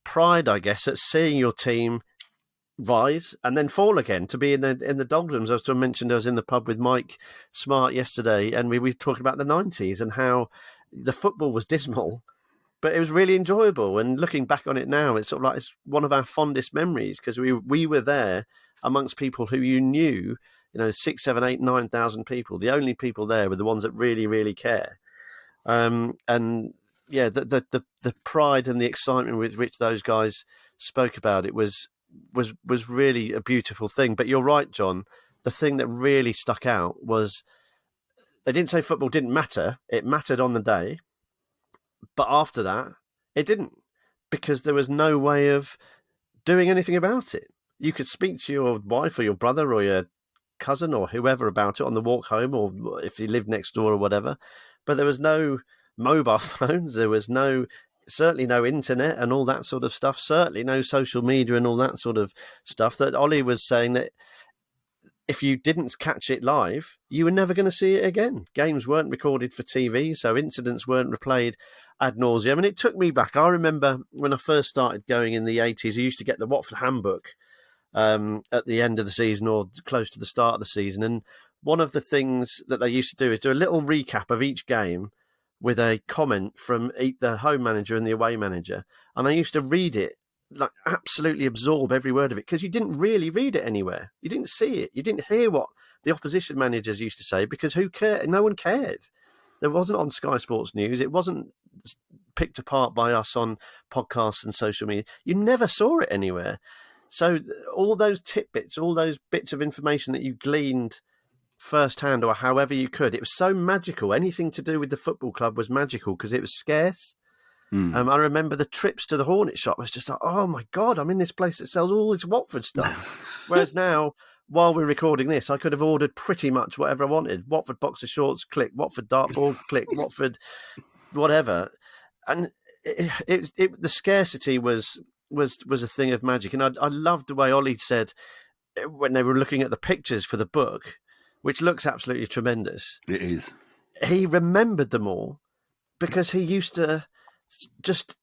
pride, I guess, at seeing your team rise and then fall again, to be in the doldrums. As I mentioned, I was in the pub with Mike Smart yesterday, and we talked about the 90s and how the football was dismal, but it was really enjoyable. And looking back on it now, it's sort of like it's one of our fondest memories, because we were there amongst people who you knew, 6, 7, 8, 9,000 people. The only people there were the ones that really, really care. And yeah, the pride and the excitement with which those guys spoke about it was really a beautiful thing. But you're right, John. The thing that really stuck out was they didn't say football didn't matter. It mattered on the day, but after that, it didn't, because there was no way of doing anything about it. You could speak to your wife or your brother or your cousin or whoever about it on the walk home, or if you lived next door or whatever, but there was no mobile phones, there was certainly no internet and all that sort of stuff, certainly no social media and all that sort of stuff. That Ollie was saying that if you didn't catch it live, you were never going to see it again. Games weren't recorded for TV, so incidents weren't replayed ad nauseum. And it took me back. I remember when I first started going in the 80s, I used to get the Watford handbook at the end of the season or close to the start of the season. And one of the things that they used to do is do a little recap of each game with a comment from the home manager and the away manager. And I used to read it, like absolutely absorb every word of it, because you didn't really read it anywhere. You didn't see it. You didn't hear what the opposition managers used to say, because who cared? No one cared. There wasn't on Sky Sports News. It wasn't picked apart by us on podcasts and social media. You never saw it anywhere. So all those tidbits, all those bits of information that you gleaned firsthand or however you could, it was so magical. Anything to do with the football club was magical because it was scarce. I remember the trips to the Hornet shop was just like, oh my God, I'm in this place that sells all this Watford stuff. Whereas now, while we're recording this, I could have ordered pretty much whatever I wanted. Watford boxer shorts, click. Watford dartboard, click. Watford whatever. And the scarcity was a thing of magic. And I loved the way Ollie said when they were looking at the pictures for the book, which looks absolutely tremendous. It is. He remembered them all because he used to just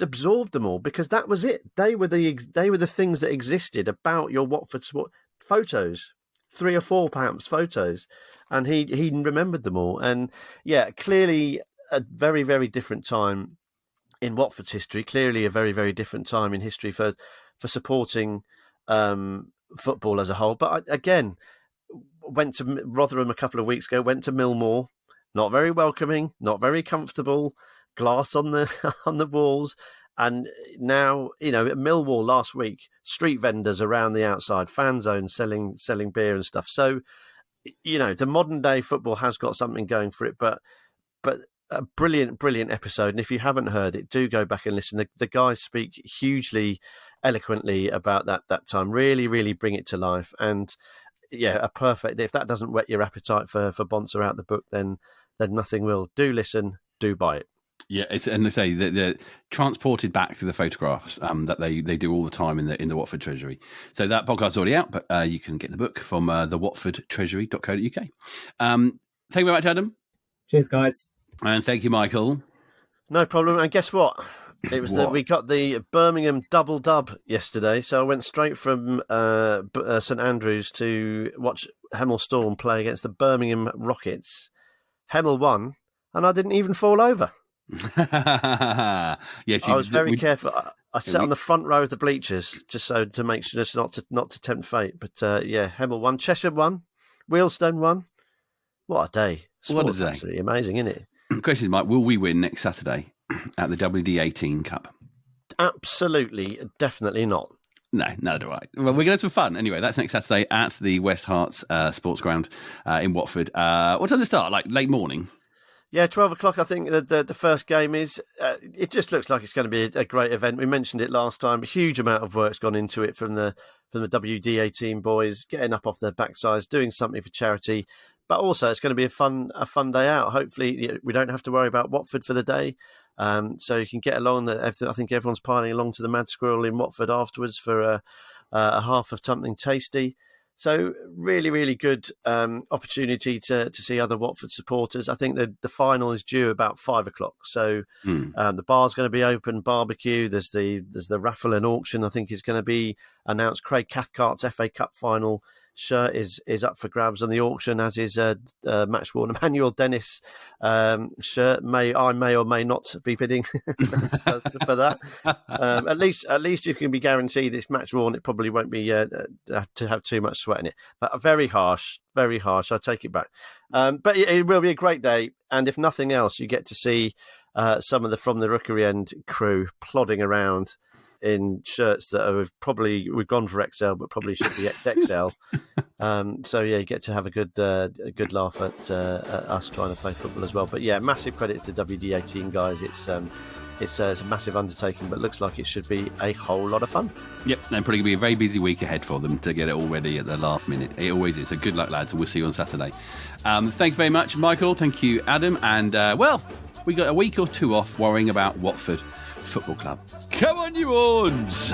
absorbed them all, because that was it. They were the things that existed about your Watford sport. Photos, 3 or 4 perhaps photos, and he remembered them all. And yeah, clearly a very, very different time in Watford's history. Clearly a very, very different time in history for supporting football as a whole. But again, went to Rotherham a couple of weeks ago. Went to Millmoor, not very welcoming, not very comfortable. Glass on the walls, and now at Millwall last week, street vendors around the outside fan zone selling beer and stuff. So the modern day football has got something going for it, but a brilliant episode. And if you haven't heard it, do go back and listen. The guys speak hugely eloquently about that time. Really bring it to life. And yeah, a perfect. If that doesn't whet your appetite for Bonser out the book, then nothing will. Do listen. Do buy it. Yeah, and they say they're transported back through the photographs that they do all the time in the Watford Treasury. So that podcast's already out, but you can get the book from the watfordtreasury.co.uk. Thank you very much, Adam. Cheers, guys. And thank you, Michael. No problem. And guess what? It was we got the Birmingham double dub yesterday, so I went straight from St Andrews to watch Hemel Storm play against the Birmingham Rockets. Hemel won, and I didn't even fall over. Yes, I was very careful. I sat on the front row of the bleachers just so to make sure not to tempt fate. But Hemel won, Cheshire won, Wealdstone won. What a day! Sport's absolutely amazing, isn't it? The question is, Mike, will we win next Saturday at the WD18 Cup? Absolutely, definitely not. No, neither do I. Well, we're going to have some fun. Anyway, that's next Saturday at the West Herts Sports Ground in Watford. What time to start? Like late morning? Yeah, 12 o'clock, I think the first game is. It just looks like it's going to be a great event. We mentioned it last time. A huge amount of work's gone into it from the WD18 boys, getting up off their backsides, doing something for charity. But also, it's going to be a fun day out. Hopefully, we don't have to worry about Watford for the day. So you can get along. I think everyone's piling along to the Mad Squirrel in Watford afterwards for a half of something tasty. So really, really good opportunity to see other Watford supporters. I think the final is due about 5 o'clock. So the bar's going to be open, barbecue. There's the raffle and auction. I think is going to be announced. Craig Cathcart's FA Cup final shirt is up for grabs on the auction, as is match worn Emmanuel Dennis shirt. I may or may not be bidding for that. At least you can be guaranteed it's match worn. It probably won't be to have too much sweat in it. But very harsh. I take it back. But it will be a great day. And if nothing else, you get to see some of the From the Rookery End crew plodding around in shirts that we've gone for XL, but probably should be XXL. So yeah, you get to have a good laugh at us trying to play football as well. But yeah, massive credit to WD18 guys. It's a massive undertaking, but looks like it should be a whole lot of fun. Yep, and probably going to be a very busy week ahead for them to get it all ready at the last minute. It always is. So good luck, lads, and we'll see you on Saturday. Thank you very much, Michael. Thank you, Adam. And we got a week or two off worrying about Watford Football Club. Come on, you Orns!